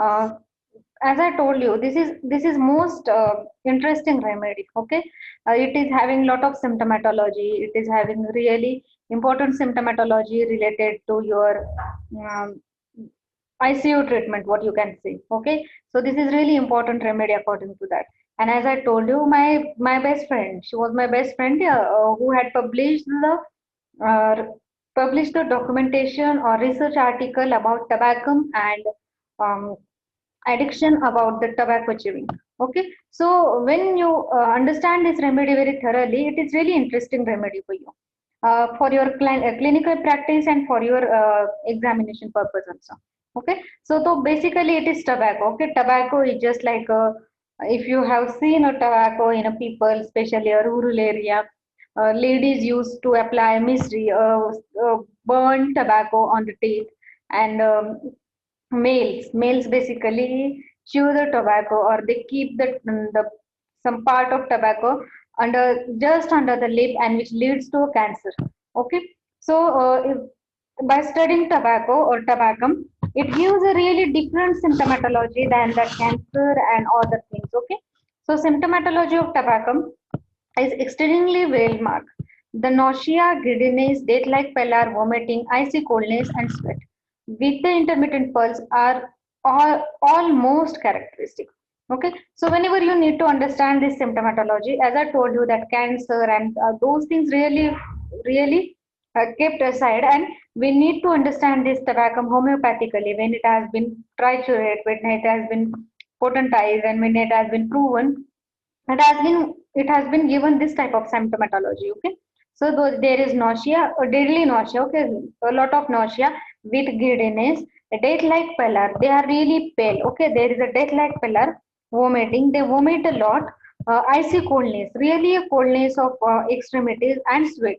Uh, as I told you, this is most interesting remedy. Okay, it is having lot of symptomatology. It is having really important symptomatology related to your um, ICU treatment. What you can say. Okay, so this is really important remedy according to that. And as I told you, my best friend, she was my best friend who had uh, published the documentation or research article about tobacco and um, addiction about the tobacco chewing. Okay, so when you understand this remedy very thoroughly, it is really interesting remedy for you, for your clinical practice and for your examination purpose also. Okay, so basically it is tobacco. Okay, tobacco is just like if you have seen a tobacco in a people, especially a rural area, ladies used to apply misery, burn tobacco on the teeth, and males basically chew the tobacco, or they keep the some part of tobacco under, just under the lip, and which leads to cancer. Okay, so by studying tobacco or tobacco, it gives a really different symptomatology than the cancer and other things. Okay, so symptomatology of tobacco is extremely well marked. The nausea, giddiness, death-like pallor, vomiting, icy coldness, and sweat with the intermittent pulse are all most characteristic. Okay, so whenever you need to understand this symptomatology, as I told you that cancer and those things really kept aside, and we need to understand this tobacco homeopathically when it has been triturate, when it has been potentized, and when it has been proven it has been given this type of symptomatology. Okay, so there is nausea, deadly nausea. Okay, a lot of nausea with giddiness, a death like pallor, they are really pale. Okay, there is a death like pallor, vomiting, they vomit a lot, icy coldness, really a coldness of extremities, and sweat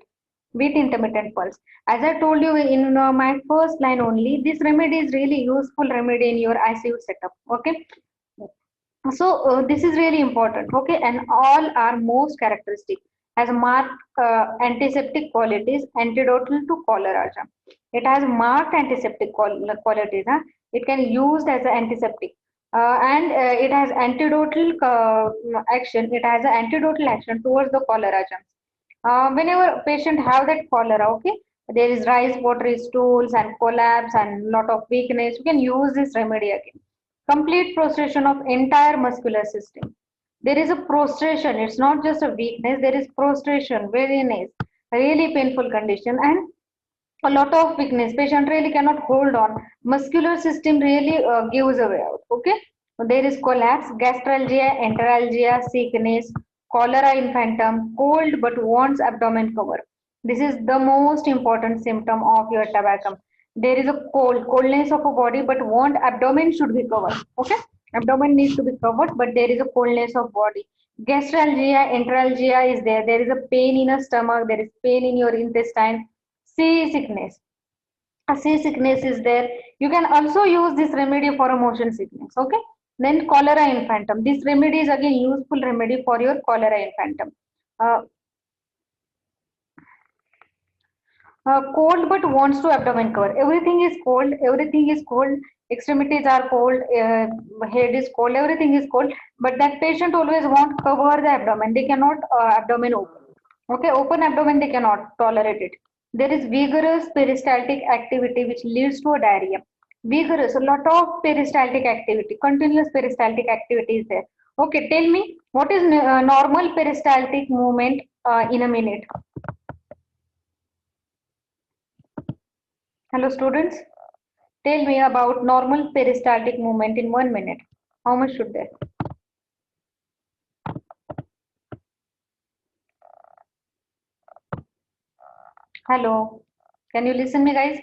with intermittent pulse. As I told you in my first line only, this remedy is really useful remedy in your ICU setup. Okay, so this is really important. Okay, and all are most characteristic has marked antiseptic qualities, antidotal to cholera. It has marked antiseptic qualities. Huh? It can used as an antiseptic, and it has antidotal action. It has an antidotal action towards the cholera germs. Whenever patient have that cholera, okay, there is rise watery stools and collapse and lot of weakness, you can use this remedy again. Complete prostration of entire muscular system. There is a prostration, it's not just a weakness, there is prostration, weariness, really painful condition, and a lot of weakness. Patient really cannot hold on. Muscular system really gives away out. Okay, there is collapse, gastralgia, enteralgia, sickness, cholera infantum, cold but wants abdomen cover. This is the most important symptom of your tobacco. There is a coldness of a body, but want abdomen should be covered. Okay, abdomen needs to be covered, but there is a coldness of body. Gastralgia, enteralgia is there. There is a pain in a stomach. There is pain in your intestine. Seasickness. A seasickness is there. You can also use this remedy for a motion sickness. Okay. Then cholera infantum. This remedy is again useful remedy for your cholera infantum. Uh, cold but wants to abdomen cover. Everything is cold. Everything is cold. Extremities are cold. Head is cold. Everything is cold. But that patient always want cover the abdomen. They cannot abdomen open. Okay, open abdomen they cannot tolerate it. There is vigorous peristaltic activity which leads to a diarrhea. Vigorous, a lot of peristaltic activity, continuous peristaltic activity is there. Okay, tell me what is normal peristaltic movement in a minute? Hello, students. Tell me about normal peristaltic movement in 1 minute. How much should there? Hello. Can you listen me, guys?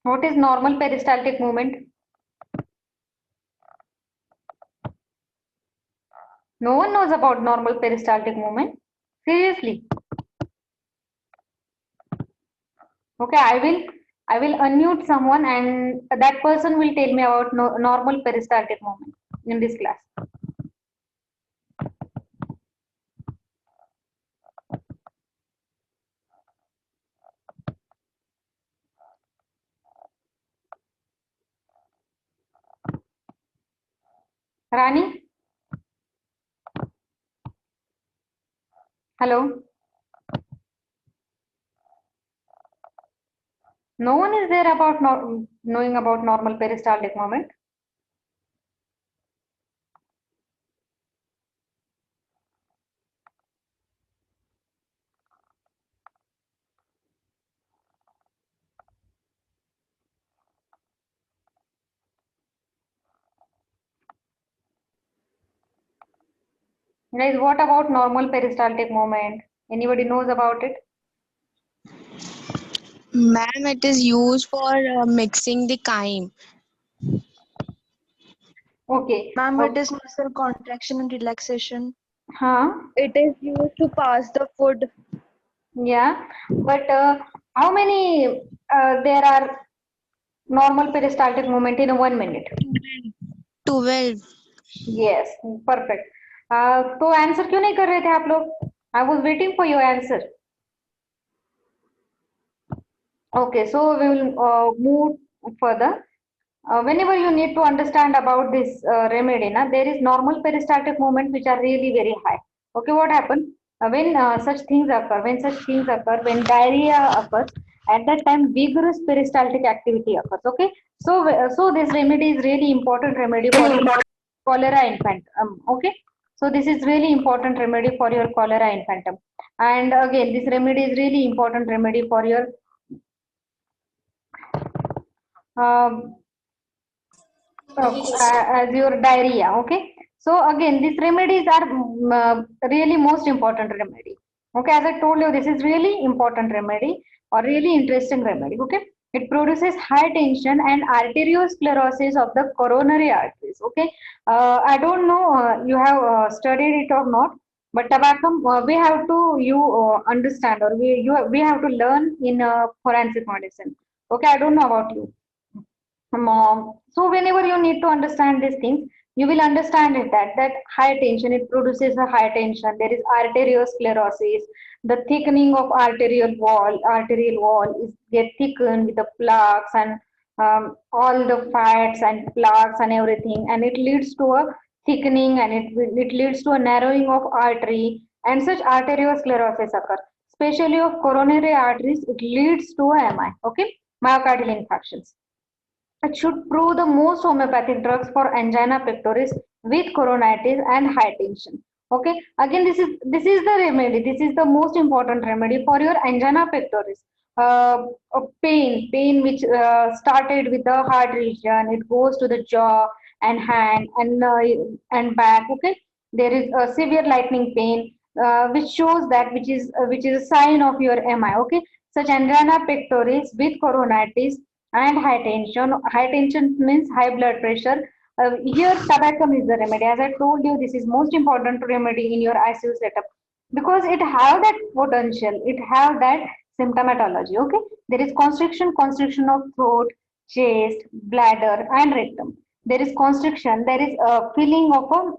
What is normal peristaltic movement? No one knows about normal peristaltic movement. Seriously. Okay, I will unmute someone, and that person will tell me about normal peristaltic movement in this class. Rani, hello. No one is there about knowing about normal peristaltic movement. Guys, what about normal peristaltic movement? Anybody knows about it? Ma'am, it is used for mixing the chyme. Okay. Ma'am, it is muscle contraction and relaxation. Huh? It is used to pass the food. Yeah. But how many there are normal peristaltic movement in 1 minute? 12. Yes, perfect. तो answer क्यों नहीं कर रहे थे आप लोग? I was waiting for your answer. Okay, so we will move further. Whenever you need to understand about this remedy, there is normal peristaltic movement which are really very high. Okay, what happens when such things occur? When such things occur, when diarrhea occurs, at that time vigorous peristaltic activity occurs. Okay, so this remedy is really important remedy for your cholera infantum. Okay, so this is really important remedy for your cholera infantum, and again this remedy is really important remedy for your um, as your diarrhea. Okay, so again these remedies are really most important remedy. Okay, as I told you, this is really important remedy or really interesting remedy. Okay, it produces high tension and arteriosclerosis of the coronary arteries. Okay, I don't know you have studied it or not, but tobacco we have to you understand, or we have to learn in forensic medicine. Okay, I don't know about you. So whenever you need to understand these things, you will understand it that high tension, it produces a high tension. There is arteriosclerosis. The thickening of arterial wall is get thickened with the plaques and all the fats and plaques and everything, and it leads to a thickening, and it leads to a narrowing of artery, and such arteriosclerosis occur. Especially of coronary arteries, it leads to a MI. Okay, myocardial infarctions. It should prove the most homeopathic drugs for angina pectoris with coronitis and high tension. Okay, again this is the remedy. This is the most important remedy for your angina pectoris. Pain which started with the heart region. It goes to the jaw and hand and back. Okay, there is a severe lightning pain which shows that which is a sign of your MI. Okay, such angina pectoris with coronitis and high tension. High tension means high blood pressure. Here, tobacco is the remedy. As I told you, this is most important remedy in your ICU setup because it have that potential. It have that symptomatology. Okay, there is constriction of throat, chest, bladder, and rectum. There is constriction. There is a feeling of a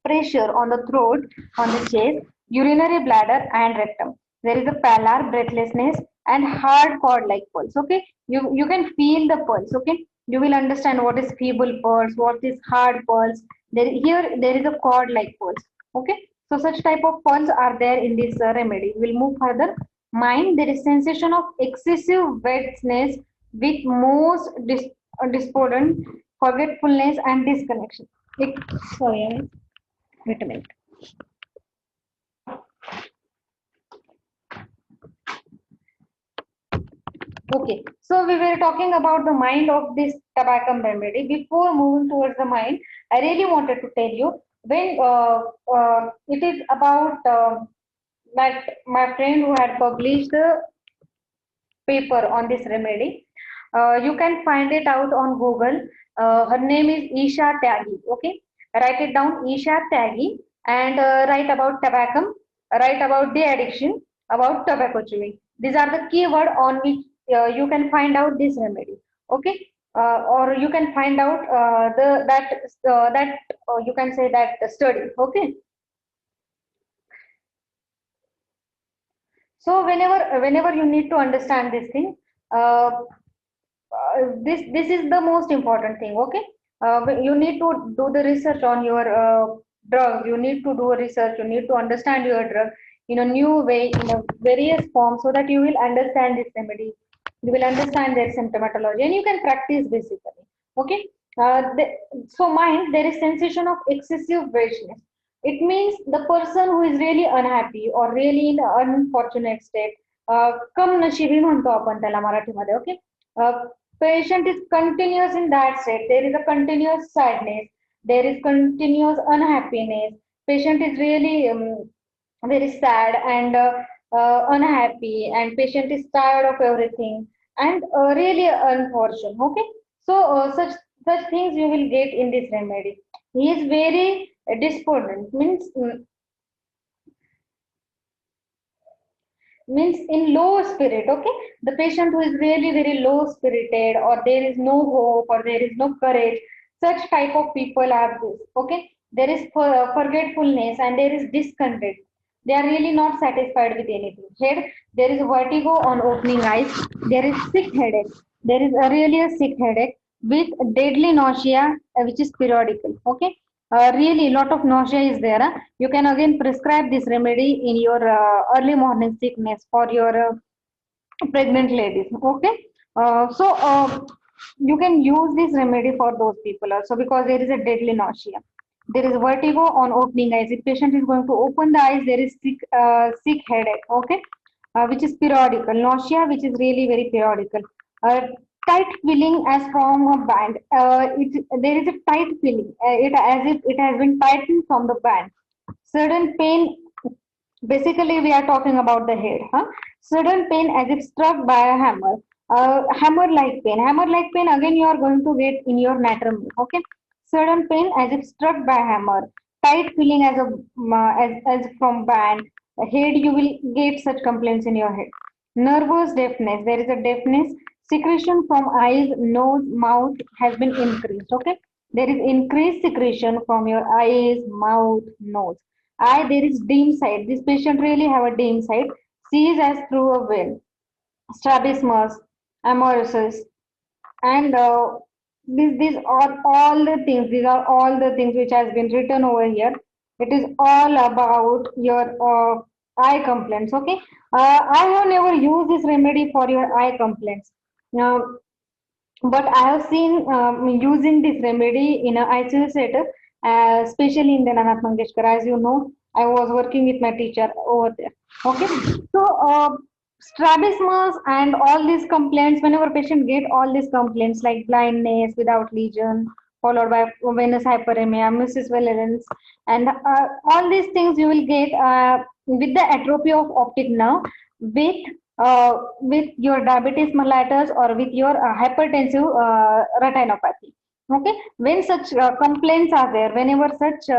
pressure on the throat, on the chest, urinary bladder, and rectum. There is a pallor, breathlessness, and hard cord-like pulse. Okay, you can feel the pulse. Okay, you will understand what is feeble pulse, what is hard pulse. There is a cord-like pulse. Okay, so such type of pulse are there in this remedy. We'll move further. Mind, there is sensation of excessive wetness with most despondent, forgetfulness, and disconnection. Sorry, wait a minute. Okay, so we were talking about the mind of this tobacco remedy. Before moving towards the mind, I really wanted to tell you when it is about that my friend who had published the paper on this remedy. You can find it out on Google. Her name is Isha Tyagi. Okay, write it down, Isha Tyagi, and write about tobacco, write about the addiction, about tobacco chewing. These are the keyword on which you can find out this remedy. Okay, or you can find out the that you can say that study. Okay. So whenever you need to understand this thing, this is the most important thing. Okay, You need to do the research on your drug. You need to do research. You need to understand your drug in a new way, in a various forms, so that you will understand this remedy. You will understand their symptomatology, and you can practice basically. Okay. So mind there is sensation of excessive weightiness. It means the person who is really unhappy or really in an unfortunate state. कम नशिबी म्हणतो आपण त्याला मराठीमध्ये. Okay. Patient is continuous in that state. There is a continuous sadness. There is continuous unhappiness. Patient is really very sad and unhappy, and patient is tired of everything and really unfortunate. Okay, so such things you will get in this remedy. He is very despondent, means in low spirit. Okay, the patient who is really very low spirited, or there is no hope, or there is no courage, such type of people are this. Okay, there is forgetfulness and there is discontent. They are really not satisfied with anything. Here there is vertigo on opening eyes. There is sick headache. There is a really a sick headache with deadly nausea, which is periodical. Okay, really lot of nausea is there. You can again prescribe this remedy in your early morning sickness for your pregnant ladies. Okay, you can use this remedy for those people also, because there is a deadly nausea. There is vertigo on opening eyes. If patient is going to open the eyes, there is sick headache. Okay, which is periodical. Nausea, which is really very periodical. Tight feeling as from a band. There is a tight feeling. It as if it has been tightened from the band. Sudden pain. Basically, we are talking about the head. Sudden pain as if struck by a hammer. Hammer-like pain. Hammer-like pain again you are going to get in your natrum. Okay. Sudden pain as if struck by a hammer. Tight feeling as from band. Head, you will get such complaints in your head. Nervous deafness. There is a deafness. Secretion from eyes, nose, mouth has been increased. Okay. There is increased secretion from your eyes, mouth, nose. Eye, there is dim sight. This patient really have a dim sight. Sees as through a veil. Strabismus, amaurosis, and these are all the things. These are all the things which has been written over here. It is all about your eye complaints. Okay, I have never used this remedy for your eye complaints. Now, but I have seen using this remedy in an ICU setup, especially in the Nanath Mangeshkar. As you know, I was working with my teacher over there. Okay, so strabismus and all these complaints, whenever patient get all these complaints like blindness without lesion, followed by venous hyperemia, Mrs. Valens, and all these things you will get with the atrophy of optic nerve, with your diabetes mellitus, or with your hypertensive retinopathy. Okay, when such complaints are there, whenever such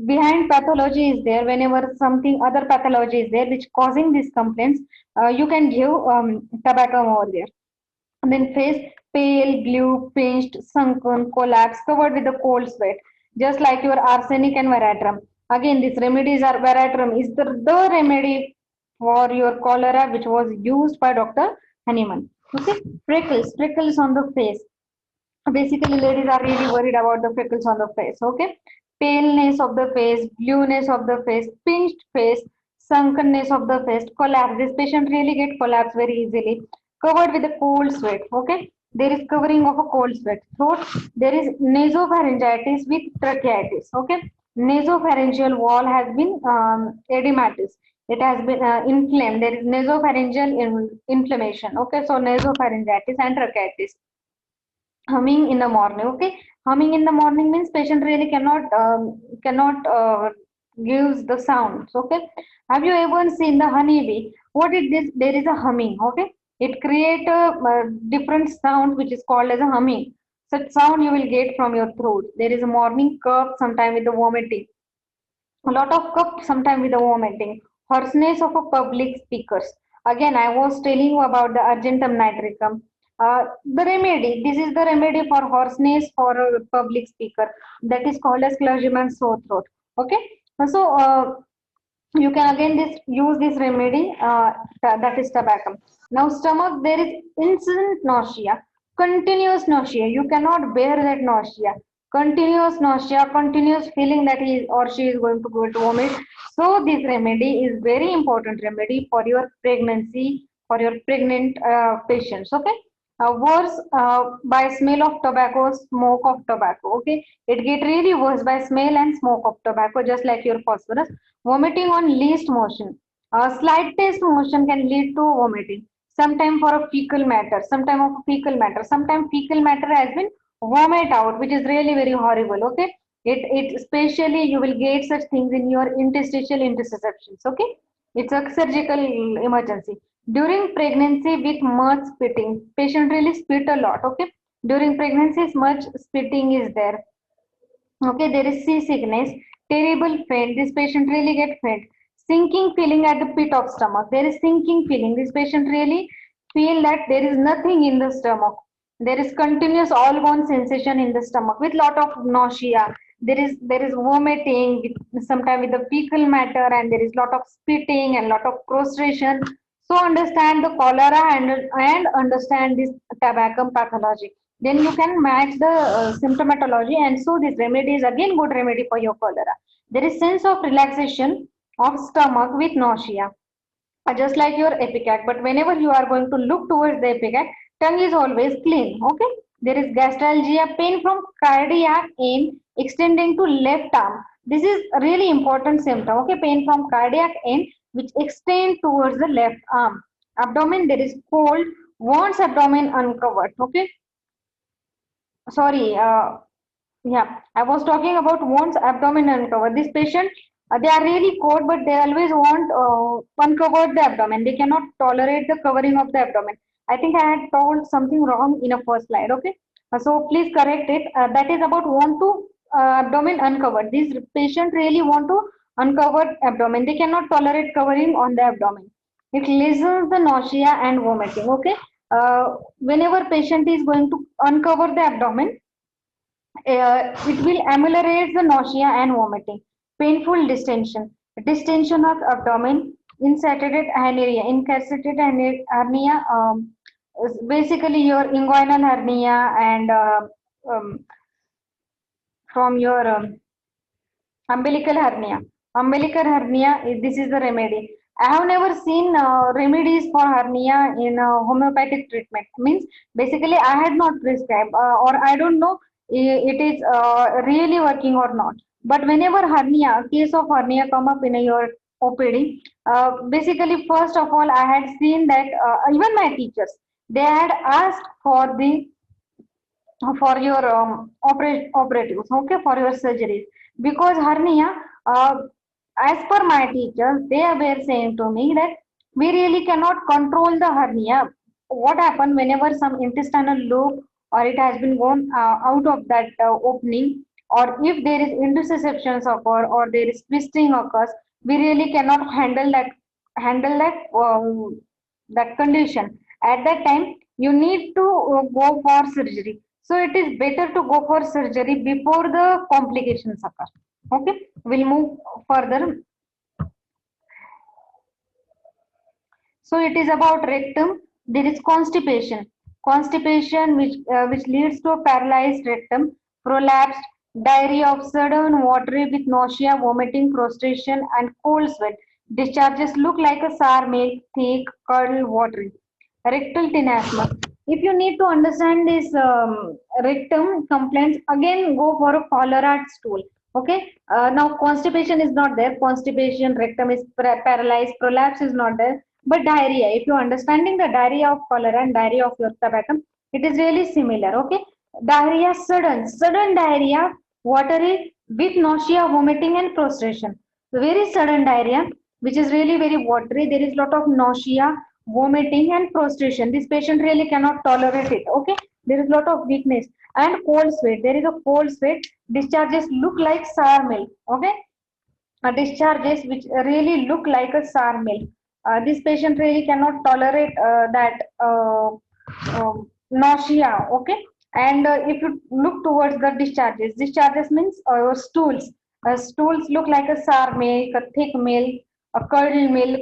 behind pathology is there, whenever something other pathology is there which causing these complaints, you can give tobacco over there. And then face pale, blue, pinched, sunken, collapsed, covered with a cold sweat, just like your arsenic and veratrum. Again, these remedies are veratrum is the remedy for your cholera, which was used by Dr. Hahnemann. Okay, freckles on the face. Basically, ladies are really worried about the freckles on the face. Okay, paleness of the face, blueness of the face, pinched face, sunkenness of the face, collapse. This patient really get collapse very easily. Covered with a cold sweat. Okay, there is covering of a cold sweat. Throat, there is nasopharyngitis with tracheitis. Okay, nasopharyngeal wall has been edematous. It has been inflamed. There is nasopharyngeal inflammation. Okay, so nasopharyngitis and tracheitis. Humming in the morning. Okay, humming in the morning means patient really cannot gives the sounds. Okay, have you ever seen the honeybee? What is this? There is a humming. Okay, it create a different sound which is called as a humming. Such sound you will get from your throat. There is a morning cough, sometime with the vomiting, a lot of cough, sometime with the vomiting, hoarseness of a public speakers. Again, I was telling you about the argentum nitricum. The remedy, this is the remedy for hoarseness for a public speaker, that is called as clergyman's sore throat. Okay, so you can again use this remedy, that is tobacco. Now stomach, there is instant nausea, Continuous nausea. You cannot bear that nausea. Continuous nausea, continuous feeling that he or she is going to go to vomit. So this remedy is very important remedy for your pregnancy, for your pregnant patients. Okay. Worse by smell of tobacco, smoke of tobacco. Okay, it get really worse by smell and smoke of tobacco, just like your phosphorus. Vomiting on least motion. Slightest motion can lead to vomiting. Sometime for a fecal matter, sometime of fecal matter, sometime fecal matter has been vomit out, which is really very horrible. Okay, it especially you will get such things in your interstitial interceptions. Okay, it's a surgical emergency. During pregnancy with much spitting, patient really spit a lot. Okay, during pregnancy, much spitting is there. Okay, there is seasickness, terrible faint. This patient really get faint. Sinking feeling at the pit of stomach. There is sinking feeling. This patient really feel that there is nothing in the stomach. There is continuous all gone sensation in the stomach with lot of nausea. There is vomiting, sometimes with the fecal matter, and there is lot of spitting and lot of prostration. So understand the cholera and understand this tobacco pathology, then you can match the symptomatology, and so this remedy is again good remedy for your cholera. There is sense of relaxation of stomach with nausea, just like your epicac, but whenever you are going to look towards the epicac, tongue is always clean. Okay, there is gastralgia, pain from cardiac end extending to left arm. This is a really important symptom. Okay, pain from cardiac end which extend towards the left arm. Abdomen, there is cold, wants abdomen uncovered. Okay, sorry, yeah, I was talking about wants abdomen uncovered. This patient, they are really cold, but they always want uncovered the abdomen. They cannot tolerate the covering of the abdomen. I think I had told something wrong in a first slide. Okay, so please correct it. That is about want to abdomen uncovered. This patient really want to uncover abdomen. They cannot tolerate covering on the abdomen. It lessens the nausea and vomiting. Okay, whenever patient is going to uncover the abdomen, it will ameliorate the nausea and vomiting. Painful distension, distension of abdomen, insaturated hernia, incapacitated hernia, is basically your inguinal hernia and um, from your umbilical hernia. Umbilical hernia, this is the remedy. I have never seen remedies for hernia in homeopathic treatment. Means basically I had not prescribed or I don't know it is really working or not. But whenever hernia, case of hernia come up in your OPD, basically first of all I had seen that even my teachers, they had asked for your operatives, okay, for your surgeries, because hernia, uh, as per my teachers, they were saying to me that we really cannot control the hernia. What happened whenever some intestinal loop or it has been gone out of that opening, or if there is intussusceptions occur or there is twisting occurs, we really cannot handle that condition. At that time you need to go for surgery, so it is better to go for surgery before the complications occur. Okay, we'll move further. So it is about rectum. There is constipation. Constipation which leads to a paralyzed rectum, prolapsed, diarrhea of sudden, watery with nausea, vomiting, prostration, and cold sweat. Discharges look like a sour milk, thick, curdled, watery. Rectal tenesmus. If you need to understand this rectum complaints, again go for a cholera stool. Okay. Now constipation is not there. Constipation, rectum is paralyzed, prolapse is not there, but diarrhea, if you're understanding the diarrhea of cholera and diarrhea of your tobacco, it is really similar. Okay. Diarrhea, sudden diarrhea, watery with nausea, vomiting, and prostration. Very sudden diarrhea, which is really very watery. There is lot of nausea, vomiting, and prostration. This patient really cannot tolerate it. Okay. There is lot of weakness and cold sweat. There is a cold sweat. Discharges look like sour milk. Okay, discharges which really look like a sour milk. This patient really cannot tolerate that nausea. Okay, and if you look towards the discharges means stools. Stools look like a sour milk, a thick milk, a curdled milk,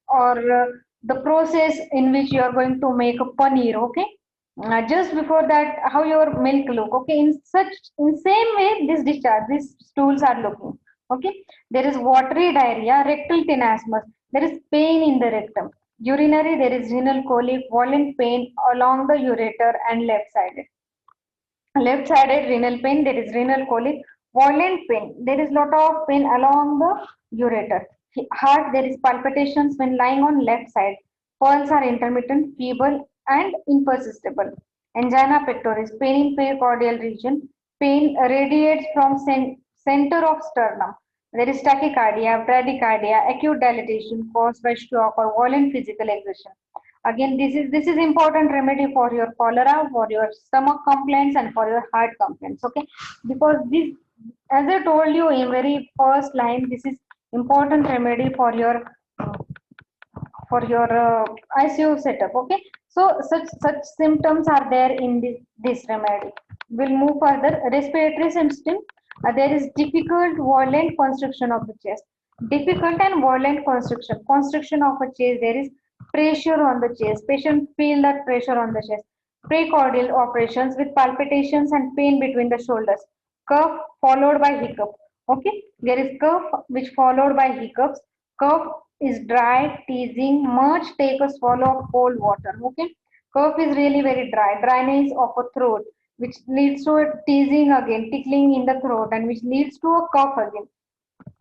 or the process in which you are going to make a paneer. Okay, Just before that, how your milk look? Okay, in same way, this discharge, these stools are looking. Okay, there is watery diarrhea, rectal tenesmus. There is pain in the rectum. Urinary, there is renal colic, violent pain along the ureter and left-sided renal pain, there is renal colic, violent pain, there is lot of pain along the ureter. Heart, there is palpitations when lying on left side. Pulse are intermittent, feeble and impersistible. Angina pectoris, pain in pericardial region, pain radiates from center of sternum. There is tachycardia, bradycardia, acute dilatation caused by shock or violent physical exertion. Again, this is important remedy for your cholera, for your stomach complaints and for your heart complaints. Okay, because this, as I told you in very first line, this is important remedy for your ICU setup. Okay, so such symptoms are there in this remedy. We'll move further. Respiratory system. There is difficult violent constriction of the chest. Difficult and violent constriction of a chest. There is pressure on the chest. Patient feel that pressure on the chest. Precordial operations with palpitations and pain between the shoulders. Cough followed by hiccup. Okay, there is cough which followed by hiccups. Cough is dry, teasing, much take a swallow of cold water. Okay, cough is really very dry, dryness of a throat, which leads to a teasing again, tickling in the throat, and which leads to a cough again.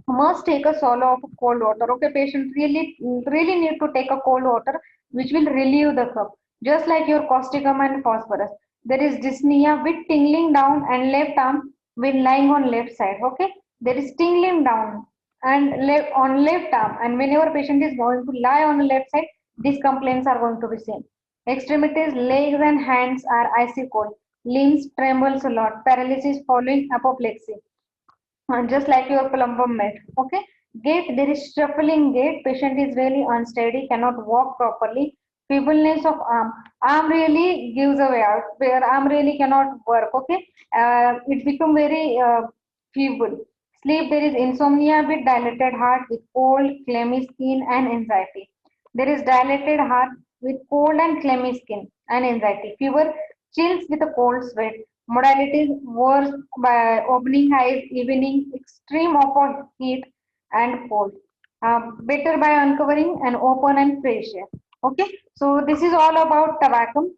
Must take a swallow of cold water. Okay, patient really need to take a cold water, which will relieve the cough. Just like your causticum and phosphorus. There is dyspnea with tingling down and left arm when lying on left side. Okay, there is tingling down and left on left arm, and whenever patient is going to lie on the left side, these complaints are going to be same. Extremities, legs and hands are icy cold. Limbs trembles a lot. Paralysis following apoplexy, just like your plumbum mat. Okay, gait, there is shuffling gait, patient is really unsteady, cannot walk properly. Feebleness of arm really gives away out, where arm really cannot work. Okay, it become very feeble. Sleep, there is insomnia with dilated heart, with cold clammy skin and anxiety. There is dilated heart with cold and clammy skin and anxiety. Fever, chills with a cold sweat. Modalities, worse by opening eyes, evening, extreme of heat and cold. Better by uncovering and open and fresh air. Okay, so this is all about tobacco.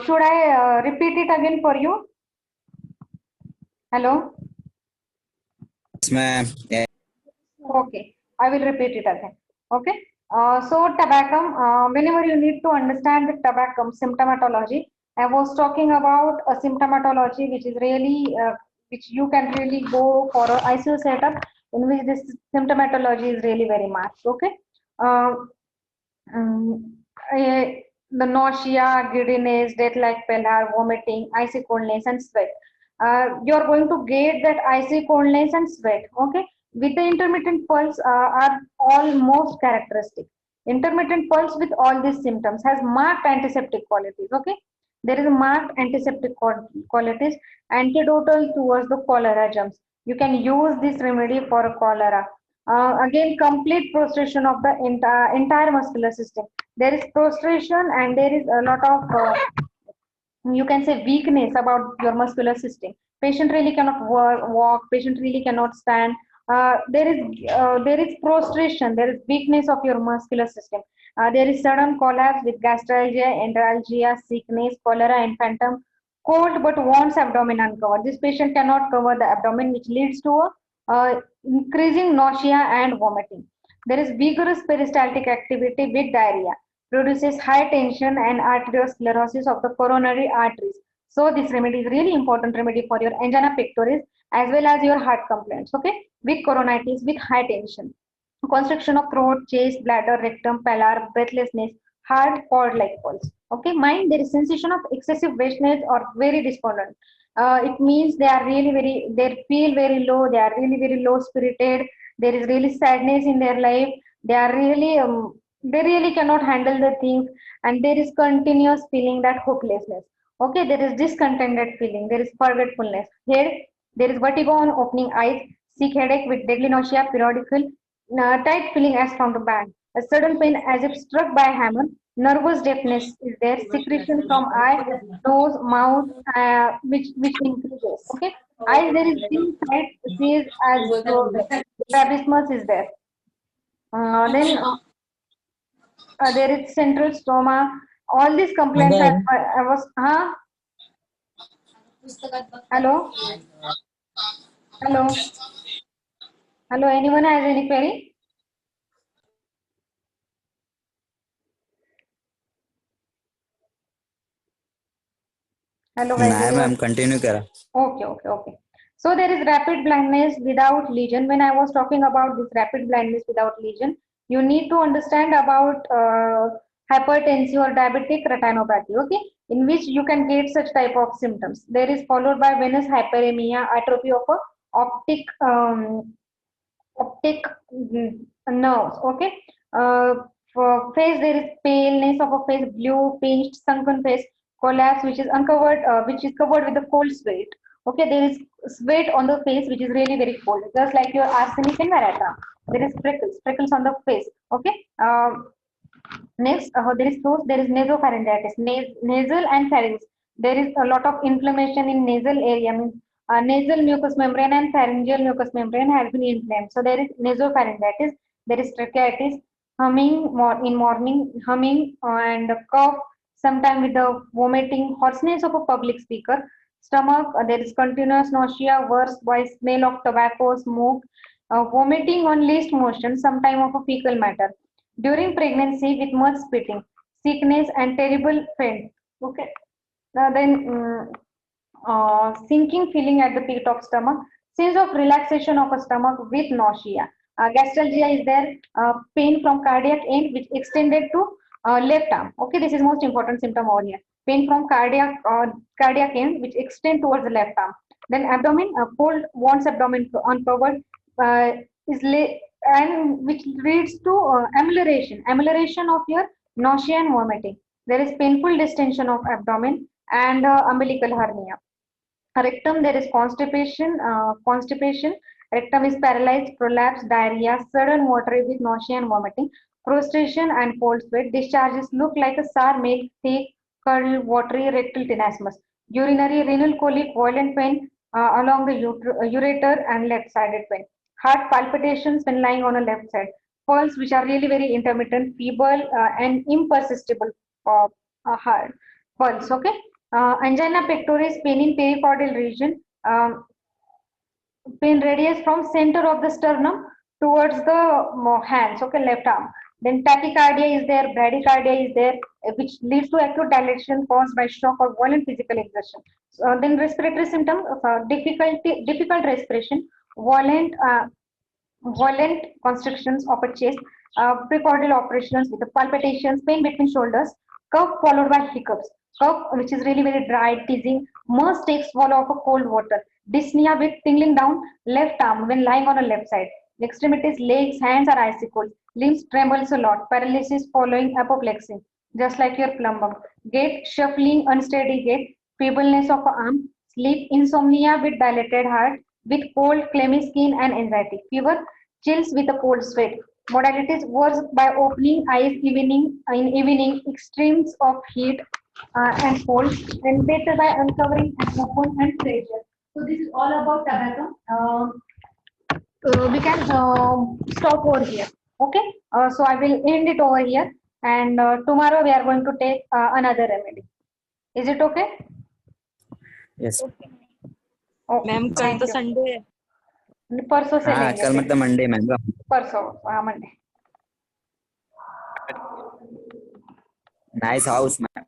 Should I repeat it again for you? Hello? Yes, ma'am. Yeah. Okay, I will repeat it again. Okay, so tobacco, whenever you need to understand the tobacco symptomatology, I was talking about a symptomatology which is really, which you can really go for a ICU setup in which this symptomatology is really very marked. Okay, uh, the nausea, giddiness, death-like pallor, vomiting, icy coldness, and sweat. You're going to get that icy coldness and sweat. Okay, with the intermittent pulse are almost characteristic. Intermittent pulse with all these symptoms has marked antiseptic qualities. Okay, there is marked antiseptic qualities, antidotal towards the cholera germs. You can use this remedy for a cholera. Again, complete prostration of the entire muscular system. There is prostration and there is a lot of you can say weakness about your muscular system. Patient really cannot walk, patient really cannot stand. There is prostration, there is weakness of your muscular system. There is sudden collapse with gastralgia, enteralgia, sickness, cholera and phantom cold but wants abdomen uncovered. This patient cannot cover the abdomen, which leads to a increasing nausea and vomiting. There is vigorous peristaltic activity with diarrhea, produces high tension and arteriosclerosis of the coronary arteries. So this remedy is really important remedy for your angina pectoris as well as your heart complaints. Okay, with coronitis with high tension, constriction of throat, chest, bladder, rectum, pallor, breathlessness, hard cord-like pulse. Okay, mind, there is sensation of excessive wastage or very despondent. It means they are really very, they feel very low, they are really very low spirited, there is really sadness in their life, they are really, they really cannot handle the things, and there is continuous feeling that hopelessness. Okay, there is discontented feeling, there is forgetfulness. Here, there is vertigo on opening eyes, sick headache with deadly nausea, periodical, tight feeling as from the back, a sudden pain as if struck by a hammer, nervous deafness is there, secretion from eye, nose, mouth, which increases. Okay, eyes there is thin sight, sees as strabismus is there. Then there is central stoma. All these complaints I was. Hello, hello, hello. Anyone has any query? Hello, guys. नाही Anyone? Ma'am continue करा. Okay. So there is rapid blindness without lesion. When I was talking about this rapid blindness without lesion, you need to understand about hypertension or diabetic retinopathy, okay, in which you can get such type of symptoms. There is followed by venous hyperemia, atrophy of a optic nerves, okay. For face, there is paleness of a face, blue, pinched, sunken face, collapse, which is uncovered, which is covered with a cold sweat. Okay, there is sweat on the face, which is really very cold, just like your arsenic and vareta. There is freckles on the face. Okay. Next, there is nasopharyngitis, nasal and pharynx. There is a lot of inflammation in nasal area. Means nasal mucous membrane and pharyngeal mucous membrane has been inflamed. So there is nasopharyngitis. There is tracheitis, in morning, humming and cough. Sometime with the vomiting, hoarseness of a public speaker. Stomach, there is continuous nausea, worse by smell of tobacco, smoke, vomiting on least motion, sometime of a fecal matter during pregnancy with much spitting, sickness and terrible faint. Okay. Sinking feeling at the pit of stomach, sense of relaxation of a stomach with nausea. Gastralgia is there, pain from cardiac end which extended to left arm. Okay, this is most important symptom over here. Pain from cardiac end which extend towards the left arm. Then abdomen, cold, warm abdomen uncovered, is and which leads to amelioration of your nausea and vomiting. There is painful distension of abdomen and umbilical hernia. Rectum, there is constipation. Rectum is paralyzed, prolapse, diarrhea, sudden watery with nausea and vomiting, prostration and cold sweat. Discharges look like a sour milk, thick, curdled, watery, rectal tenesmus. Urinary, renal colic, violent pain along the ureter and left-sided pain. Heart palpitations when lying on a left side. Pulse, which are really very intermittent, feeble, and impersistible heart pulse. Okay. Angina pectoris, pain in pericardial region. Pain radius from center of the sternum towards the hands. Okay, left arm. Then tachycardia is there, bradycardia is there, which leads to acute dilation caused by shock or violent physical exertion. Then respiratory symptom of difficult respiration, violent constrictions of a chest, precordial operations with the palpitations, pain between shoulders, cough followed by hiccups, cough which is really very dry, teasing, must take swallow of a cold water, dyspnea with tingling down left arm when lying on a left side, extremities, legs, hands are icicles, limbs trembles a lot, paralysis following apoplexy, just like your plumbum, gait, shuffling, unsteady gait, feebleness of arm, sleep, insomnia with dilated heart, with cold, clammy skin and anxiety, fever, chills with a cold sweat. Modalities worse by opening eyes in evening, extremes of heat and cold, and better by uncovering and open and pressure. So this is all about tobacco. We can stop over here. Okay. So I will end it over here, and tomorrow we are going to take another remedy. Is it okay? Yes. Okay. Ma'am कल तो Sunday है. परसों से हाँ लेंगे कल मतलब Monday ma'am. परसों मंडे. Nice house ma'am.